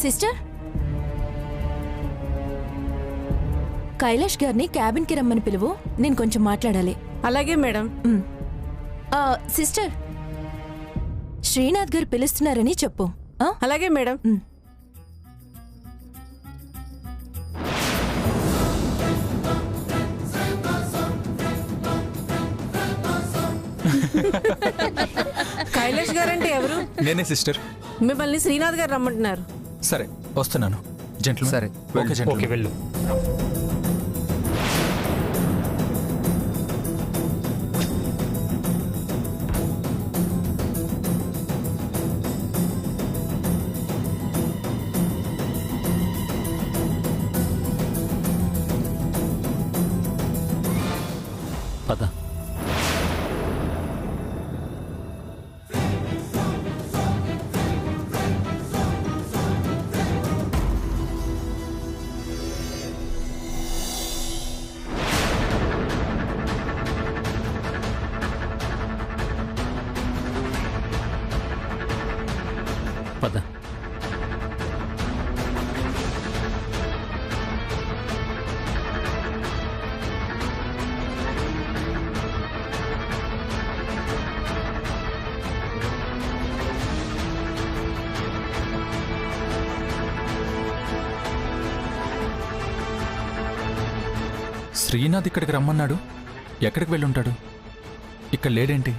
Sister, Kailash గారిని క్యాబిన్కి రమ్మని పిలువు, నేను కొంచెం మాట్లాడాలి. అలాగే మేడం. సిస్టర్, శ్రీనాథ్ గారు పిలుస్తున్నారని చెప్పు. అలాగే మేడం. కైలాష్ గారంటే ఎవరు? నేనే సిస్టర్. మిమ్మల్ని శ్రీనాథ్ గారు రమ్మంటున్నారు. సరే వస్తున్నాను. జెంట్మెన్. సరే ఓకే వెళ్ళు. పద. పద. శ్రీనాథ్ ఇక్కడికి రమ్మన్నాడు. ఎక్కడికి వెళ్ళుంటాడు? ఇక్కడ లేడేంటి?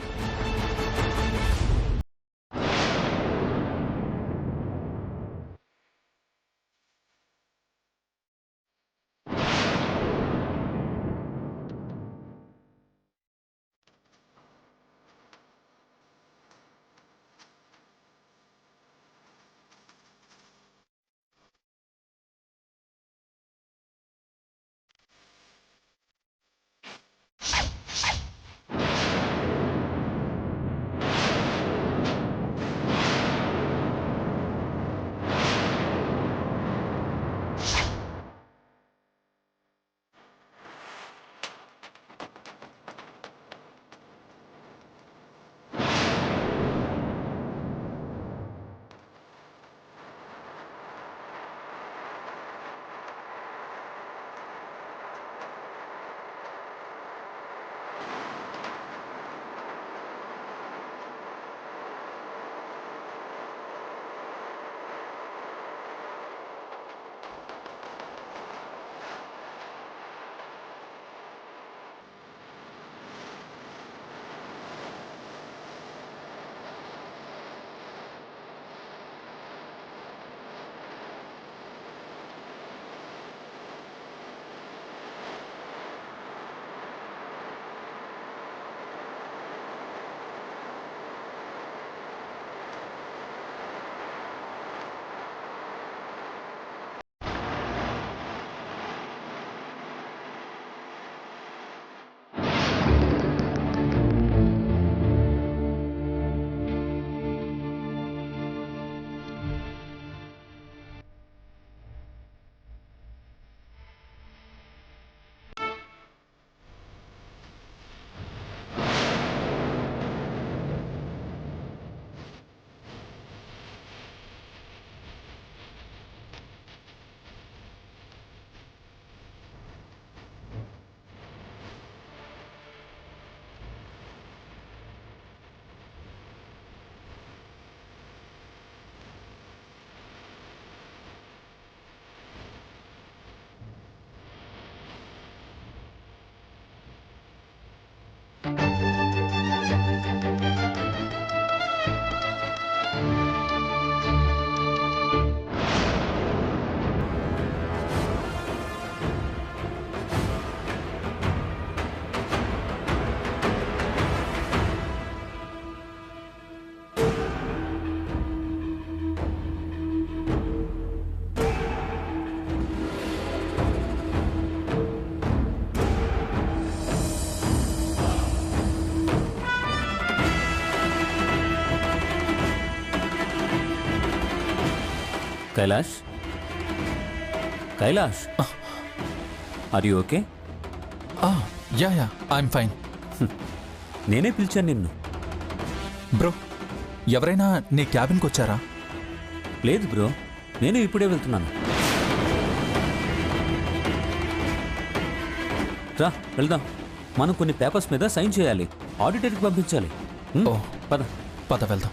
Kailash, Kailash, are you okay? Yeah I'm fine. నేనే పిలిచాను నిన్ను. బ్రో, ఎవరైనా నీ క్యాబిన్కి వచ్చారా? లేదు బ్రో, నేను ఇప్పుడే వెళ్తున్నాను. రా వెళ్దాం. మనం కొన్ని పేపర్స్ మీద సైన్ చేయాలి, ఆడిటర్కి పంపించాలి. ఓ పద. పద వెళ్దాం.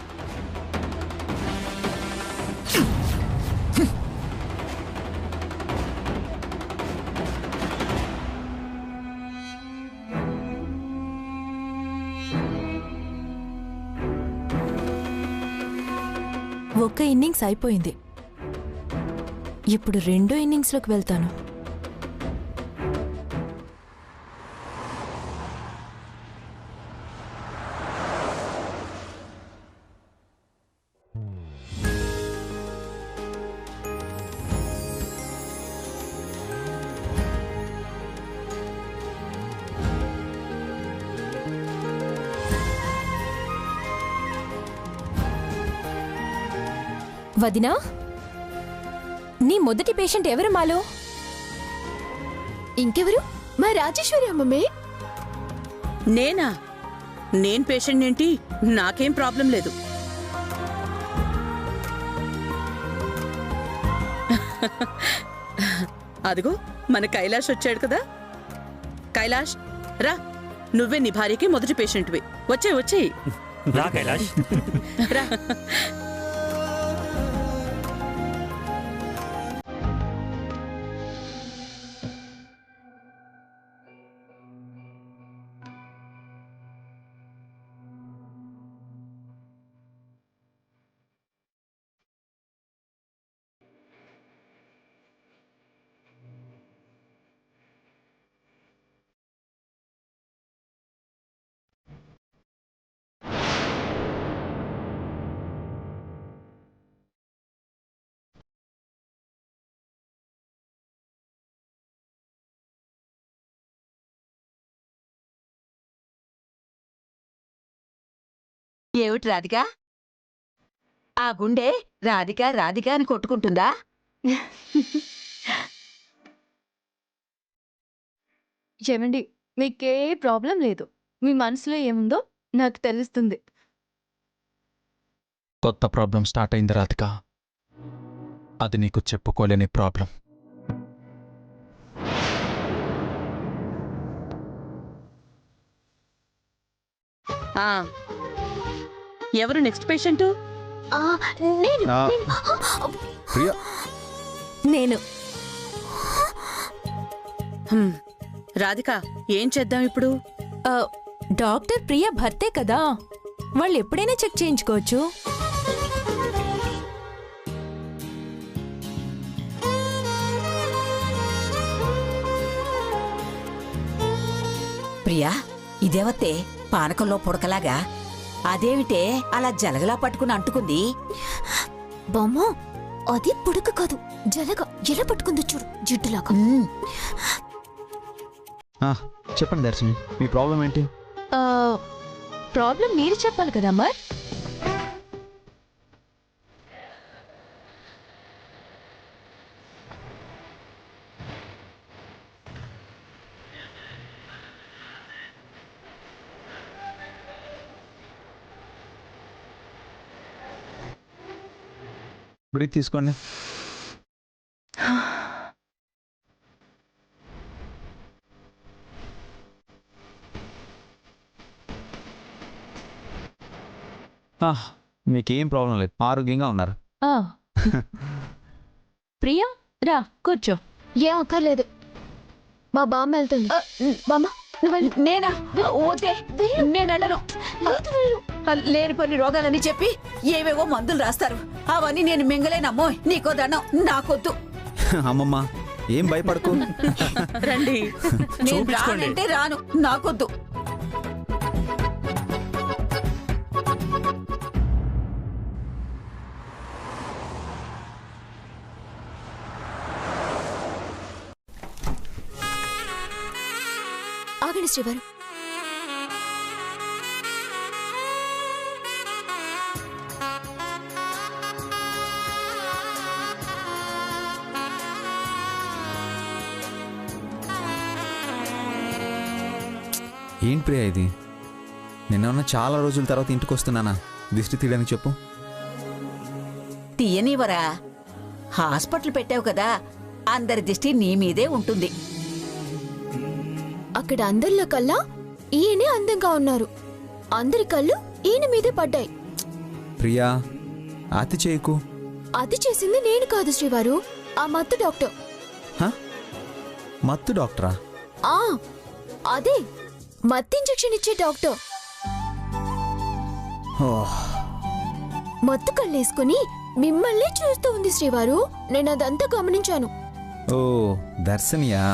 ఒక్క ఇన్నింగ్స్ అయిపోయింది. ఇప్పుడు రెండో ఇన్నింగ్స్లోకి వెళ్తాను. వదినా, నీ మొదటి పేషెంట్ ఎవరు మాలో? ఇంకెవరు? మా రాజేశ్వరి అమ్మమ్మే. నేనా? నేను పేషెంట్ ఏంటి? నాకేం ప్రాబ్లం లేదు. అదిగో మన కైలాష్ వచ్చాడు కదా. కైలాష్ రా, నువ్వే నీ భార్యకి మొదటి పేషెంట్వి. వచ్చేయి రా కైలాష్. రా. ఏమిటి రాధిక? ఆ గుండె రాధిక రాధిక అని కొట్టుకుంటుందా? ఏమండి, మీకే ప్రాబ్లం లేదు. మీ మనసులో ఏముందో నాకు తెలుస్తుంది. కొత్త ప్రాబ్లం స్టార్ట్ అయింది రాధిక. అది నీకు చెప్పుకోలేని ప్రాబ్లం. ఎవరు నెక్స్ట్ పేషెంట్? నేను. రాధిక, ఏం చేద్దాం ఇప్పుడు? డాక్టర్ ప్రియ భర్తే కదా, వాళ్ళు ఎప్పుడైనా చెక్ చేయించుకోవచ్చు. ప్రియా, ఇదేవతే పానకంలో పుడకలాగా అదేమిటే అలా జలగలా పట్టుకుని అంటుకుంది? బామ్మో, అది పుడక కాదు, జలగ. ఎలా పట్టుకుందో చూడు, జిడ్డులాగా. చెప్పండి దర్శిని, మీ ప్రాబ్లం ఏంటి? ప్రాబ్లం మీరు చెప్పాలి కదా అమ్మా. బ్రీత్ తీసుకోండి. మీకేం ప్రాబ్లం లేదు, ఆరోగ్యంగా ఉన్నారు. ప్రియా రా కూర్చో. ఏం అక్కర్లేదు, మా బామ్మ వెళ్తుంది. బామ్మ నేనా? ఓతే నేను వెళ్ళను. లేనిపోని రోగాలని చెప్పి ఏవేవో మందులు రాస్తారు, అవన్నీ నేను మింగలేనమ్మో. నీకో దండం, నాకొద్దు. అమ్మమ్మ ఏం భయపడకు. రండి. నేను రానంటే రాను, నాకొద్దు. ఆగండి శ్రీవారు. ఏంటి ప్రియా ఇది? నిన్న చాలా రోజుల తర్వాత ఇంటికి వస్తున్నానా దిష్టి తీయడానికి చెప్పు. తీయనివరా? హాస్పిటల్ పెట్టావు కదా, అందరి దిష్టి నీ మీదే ఉంటుంది. అక్కడ అందరిలో కల్లా ఈయనే అందంగా ఉన్నారు. అందరి కళ్ళు ఈయన మీదే పడ్డాయి. ప్రియా, అతి చేయకు. అది చేసింది నేను కాదు శ్రీవారు, ఆ మత్తు డాక్టర్. హ? మత్తు డాక్టరా? ఆ అదే మత్తు ఇంజెక్షన్ ఇచ్చే డాక్టర్. ఓహ్, మత్తు కళ్ళేసుకుని మిమ్మల్ని చూస్తూ ఉంది శ్రీవారు. నేను అదంతా గమనించాను. ఓ దర్శనియా?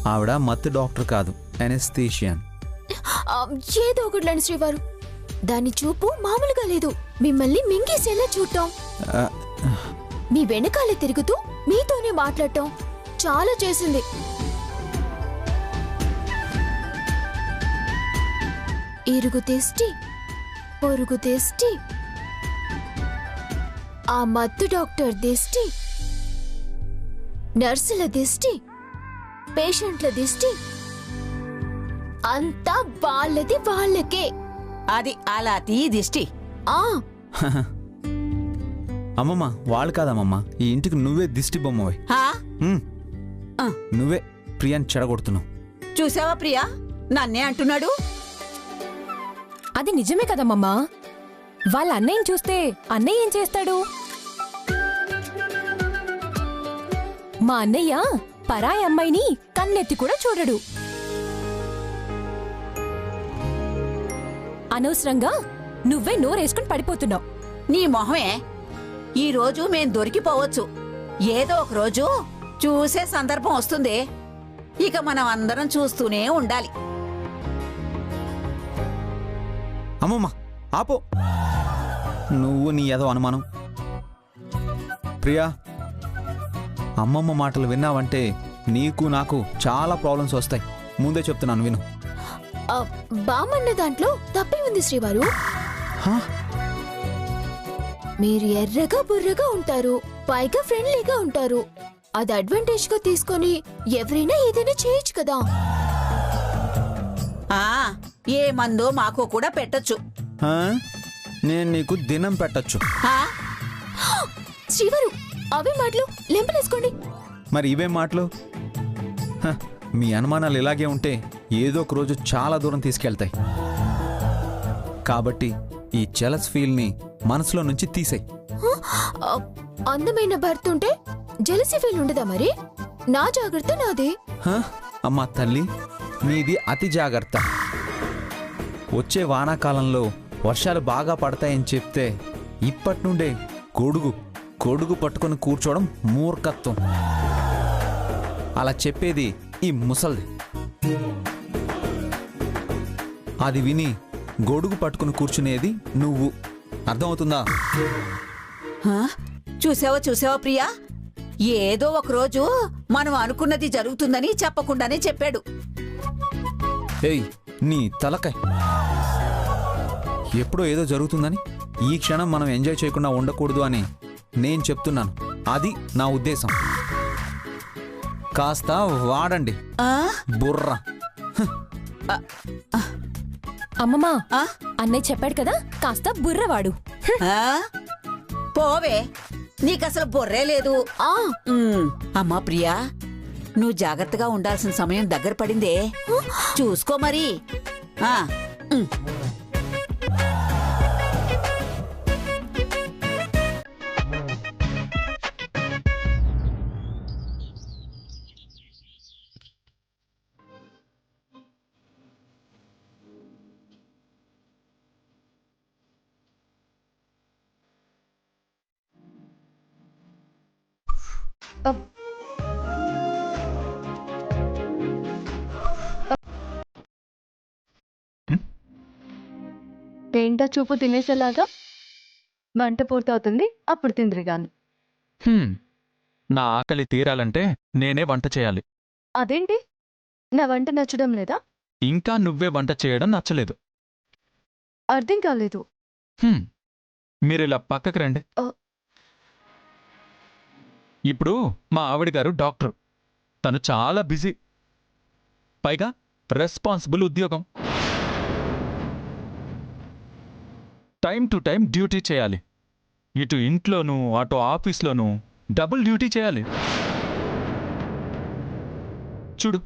ఆవిడ మత్తు డాక్టర్ కాదు, ఎనెస్థీషియన్. ఆ, ఏదో ఒకట్లేండి శ్రీవారు. దాని చూపు మామూలుగా లేదు. మిమ్మల్ని మింగేసేలా చూడటం, ఆ, మీ వెనకాలే తిరుగుతూ మీతోనే మాట్లాడటం చాలా చేసింది. ఇరుగు తెస్టి పొరుగు తెస్టి, ఆ మత్తు డాక్టర్ దిష్టి, నర్సుల దిష్టి, పేషెంట్ల దిష్టి అంతా వాళ్ళది వాళ్ళకే. అది అలా తీ దిష్టి. ఆ అమ్మమ్మ, వాళ్ళు కాదమ్మమ్మ, ఈ ఇంటికి నువ్వే దిష్టి బొమ్మవే. హా? ఆ. నువ్వే ప్రియాని చెడగొడుతున్నావు. చూసావా ప్రియా, నన్నే అంటున్నాడు. అది నిజమే కదమ్మమ్మా. వాళ్ళ అన్నయ్యని చూస్తే అన్నయ్య ఏం చేస్తాడు? మా అన్నయ్య పరాయి అమ్మాయిని కన్నెత్తి కూడా చూడడు. అనవసరంగా నువ్వే నోరేసుకుని పడిపోతున్నావు. నీ మొహమే. ఈ రోజు మేం దొరికిపోవచ్చు, ఏదో ఒక రోజు చూసే సందర్భం వస్తుంది. ఇక మనం అందరం చూస్తూనే ఉండాలి. అమ్మమ్మ ఆపో, నువ్వు నీ ఏదో అనుమానం. ప్రియా, అమ్మమ్మ మాటలు విన్నావంటే నీకు నాకు చాలా ప్రాబ్లమ్స్ వస్తాయి. ముందే చెప్తున్నాను, విను. ఆ, బామన్న దాంట్లో తప్పే ఉంది శ్రీవారు. హా? మీరు ఎర్రగా బుర్రగా ఉంటారు, పైగా ఫ్రెండ్లీగా ఉంటారు. అది అడ్వాంటేజ్ గా తీసుకొని ఎవరైనా ఏదైనా చేయొచ్చు కదా. ఆ ఏ మందో మాకు కూడా పెట్టొచ్చు. హా? నేను నీకు దినం పెట్టచ్చు. హా? శ్రీవారు, అవే మాటలు లెంపలేసుకోండి. మరి ఇవే మాటలు? హ, మీ అనుమానాలు ఇలాగే ఉంటే ఏదో ఒక రోజు చాలా దూరం తీసుకెళ్తాయి. కాబట్టి ఈ జెలస్ ఫీల్ని మనసులో నుంచి తీసేయ్. ఆ, అందమైన భర్త ఉంటే జెలసీ ఫీల్ ఉండదా? మరి నా జాగ్రత్త నాదే. హ? అమ్మా తల్లి, నీది అతి జాగ్రత్త. వచ్చే వానాకాలంలో వర్షాలు బాగా పడతాయని చెప్తే ఇప్పటి నుండే గొడుగు పట్టుకొని కూర్చోవడం మూర్ఖత్వం. అలా చెప్పేది ఈ ముసల్ది. అది విని గొడుగు పట్టుకుని కూర్చునేది నువ్వు. అర్థమవుతుందా? హా? చూసావా ప్రియా, ఏదో ఒక రోజు మనం అనుకున్నది జరుగుతుందని చెప్పకుండానే చెప్పాడు. ఏయ్, నీ తలకాయ్. ఎప్పుడో ఏదో జరుగుతుందని ఈ క్షణం మనం ఎంజాయ్ చేయకుండా ఉండకూడదు అని నేను చెప్తున్నాను. అది నా ఉద్దేశం. కాస్త వాడండి ఆ? బుర్ర. అమ్మమ్మా, ఆ? అన్నయ్య చెప్పాడు కదా, కాస్త బుర్రవాడు. ఆ? పోవే, నీకసలు బొర్రే లేదు. ఆ అమ్మా ప్రియా, నువ్వు జాగ్రత్తగా ఉండాల్సిన సమయం దగ్గర పడిందే, చూసుకో మరి. ఆ ఉమ్. ఏంటో చూపు తినేసేలాగా. వంట పూర్తవుతుంది, అప్పుడు తిందిరిగాను. నా ఆకలి తీరాలంటే నేనే వంట చేయాలి. అదేంటి, నా వంట నచ్చడం లేదా? ఇంకా నువ్వే వంట చేయడం నచ్చలేదు. అర్థం కాలేదు. మీరిలా పక్కకి రండి. ఓ. ఇప్పుడు మా ఆవిడ గారు డాక్టర్. తను చాలా బిజీ, పైగా రెస్పాన్సిబుల్ ఉద్యోగం. టైం టు టైం డ్యూటీ చేయాలి. ఇటు ఇంట్లోనూ అటు ఆఫీస్లోనూ డబుల్ డ్యూటీ చేయాలి. చూడు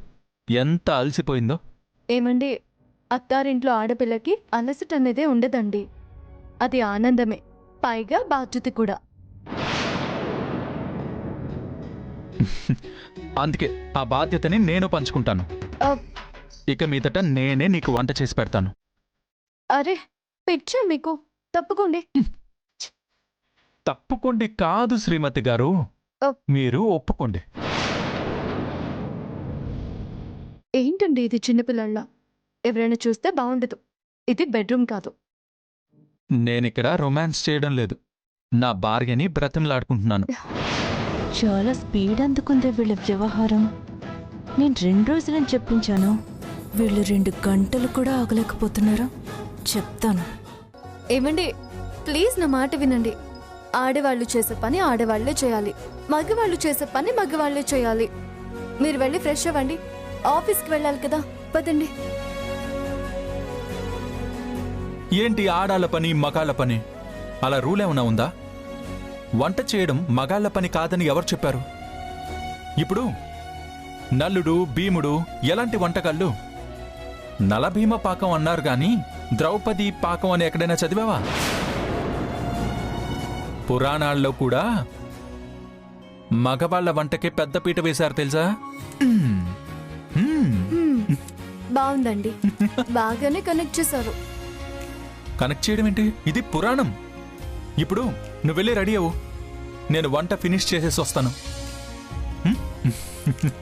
ఎంత అలసిపోయిందో. ఏమండి, అత్తారింట్లో ఆడపిల్లకి అలసట అనేదే ఉండదండి. అది ఆనందమే, పైగా బాధ్యత కూడా. అందుకే ఆ బాధ్యతని నేను పంచుకుంటాను. ఆ, ఇక మీదట నేనే నీకు వంట చేసి పెడతాను. అరే పిచ్చా మీకు? తప్పుకోండి. తప్పుకోండి కాదు శ్రీమతి గారు, ఓ. మీరు ఒప్పుకోండి. ఏంటండి ఇది చిన్నపిల్లల్లా? ఎవరైనా చూస్తే బాగుండదు. ఇది బెడ్రూమ్ కాదు. నేనిక్కడ రొమాన్స్ చేయడం లేదు, నా భార్యని బ్రతిమలాడుకుంటున్నాను. చాలా స్పీడ్ అందుకుంది వీళ్ళ వ్యవహారం. నేను 2 రోజులని చెప్పించాను, వీళ్ళు 2 గంటలు కూడా ఆగలేకపోతున్నారా? చెప్తాను. ఏమండి, ప్లీజ్ నా మాట వినండి. ఆడవాళ్ళు చేసే పని ఆడవాళ్లే చేయాలి, మగవాళ్ళు చేసే పని మగవాళ్లే చేయాలి. మీరు వెళ్ళి ఫ్రెష్ అవ్వండి, ఆఫీస్కి వెళ్ళాలి కదా. పదండి. ఏంటి ఆడాళ్ళ పని మగాళ్ళ పని? అలా రూల్ ఏమన్నా ఉందా? వంట చేయడం మగాళ్ళ పని కాదని ఎవరు చెప్పారు? ఇప్పుడు నల్లుడు భీముడు ఎలాంటి వంటకాళ్ళు? నలభీమ పాకం అన్నారు గాని ద్రౌపది పాకం అని ఎక్కడైనా చదివావా? పురాణాల్లో కూడా మగవాళ్ల వంటకే పెద్దపీట వేశారు తెలుసా? బాగుందండి, బాగానే కనెక్ట్ చేశారు. కనెక్ట్ చేయడం ఏంటి? ఇది పురాణం. ఇప్పుడు నువ్వు వెళ్ళి రెడీ అవ్వు, నేను వంట ఫినిష్ చేసేసి వస్తాను.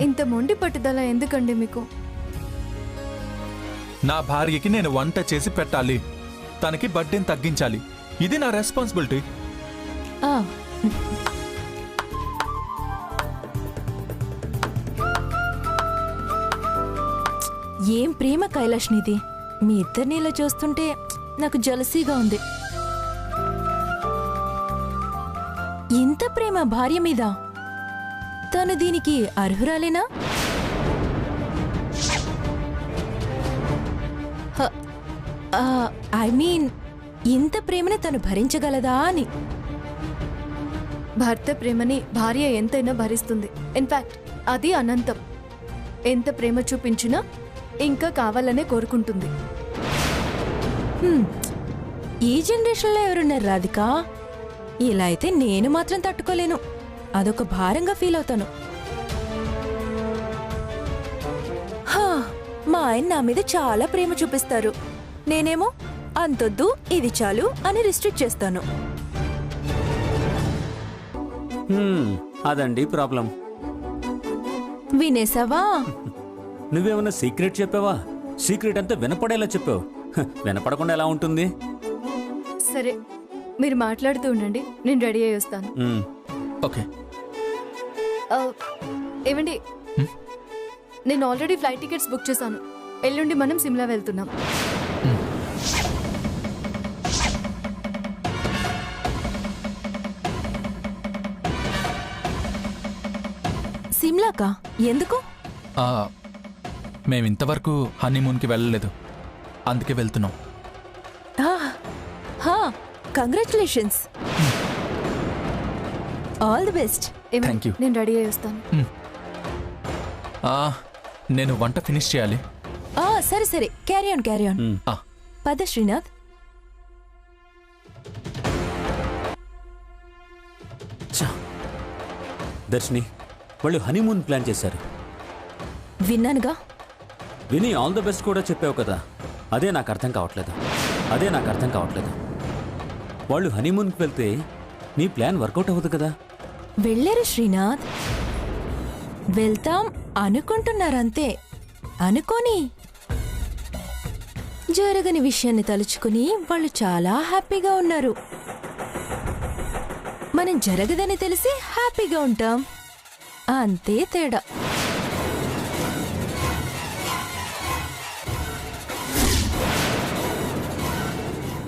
ఇంత మొండి పట్టుదల ఎందుకండి మీకు? నా భార్యకి నేను వంట చేసి పెట్టాలి, తనకి బర్త్డేని తగ్గించాలి. ఇది నా రెస్పాన్సిబిలిటీ. ఆ, ఏం ప్రేమ కైలాష్ నీది. మీ ఇద్దరిని ఇలా చూస్తుంటే నాకు జలసీగా ఉంది. ఇంత ప్రేమ భార్య మీద? తను దీనికి అర్హురాలేనా? ఐ మీన్, ఇంత ప్రేమని తను భరించగలదా అని. భర్త ప్రేమని భార్య ఎంతైనా భరిస్తుంది. ఇన్ఫాక్ట్ అది అనంతం. ఎంత ప్రేమ చూపించినా ఇంకా కావాలనే కోరుకుంటుంది. ఈ జనరేషన్లో ఎవరున్నారు రాధిక? ఇలా అయితే నేను మాత్రం తట్టుకోలేను, అదొక భారంగా ఫీల్ అవుతాను. మా ఆయన నా మీద చాలా ప్రేమ చూపిస్తారు, నేనేమో అంతొద్దు ఇది చాలు అని రిస్ట్రిక్ట్ చేస్తాను. అదండి ప్రాబ్లం. వినేసావా? నువ్వేమన్నా సీక్రెట్ చెప్పావా? సీక్రెట్ అంతా వినపడేలా చెప్పావు. వినపడకుండా ఎలా ఉంటుంది? సరే, మీరు మాట్లాడుతూ ఉండండి, నేను రెడీ అయ్యి వస్తాను. ఓకే. ఏమండి, నేను ఆల్రెడీ ఫ్లైట్ టికెట్స్ బుక్ చేశాను. ఎల్లుండి మనం సిమ్లా వెళ్తున్నాం. సిమ్లాకా? ఎందుకు? మేమింతవరకు హనీమూన్కి వెళ్ళలేదు, అందుకే వెళ్తున్నాం. Congratulations, all the best. Thank you. నేను రెడీ అయ్యి వస్తాను. నేను వంట ఫినిష్ చేయాలి. సరే సరే, క్యారీ ఆన్ క్యారీ ఆన్. పద శ్రీనాథ్. దర్శిని, వాళ్ళు హనీమూన్ ప్లాన్ చేశారు. విన్నానుగా. విని ఆల్ ద బెస్ట్ కూడా చెప్పావు కదా. అదే నాకు అర్థం కావట్లేదు. వాళ్ళు హనీమూన్కి వెళ్తే నీ ప్లాన్ వర్కౌట్ అవ్వదు కదా. వెళ్ళారు శ్రీనాథ్, వెళ్తాం అనుకుంటున్నారంతే. అనుకోని జరగని విషయాన్ని తలుచుకుని వాళ్ళు చాలా హ్యాపీగా ఉన్నారు. మనం జరగదని తెలిసి హ్యాపీగా ఉంటాం, అంతే తేడా.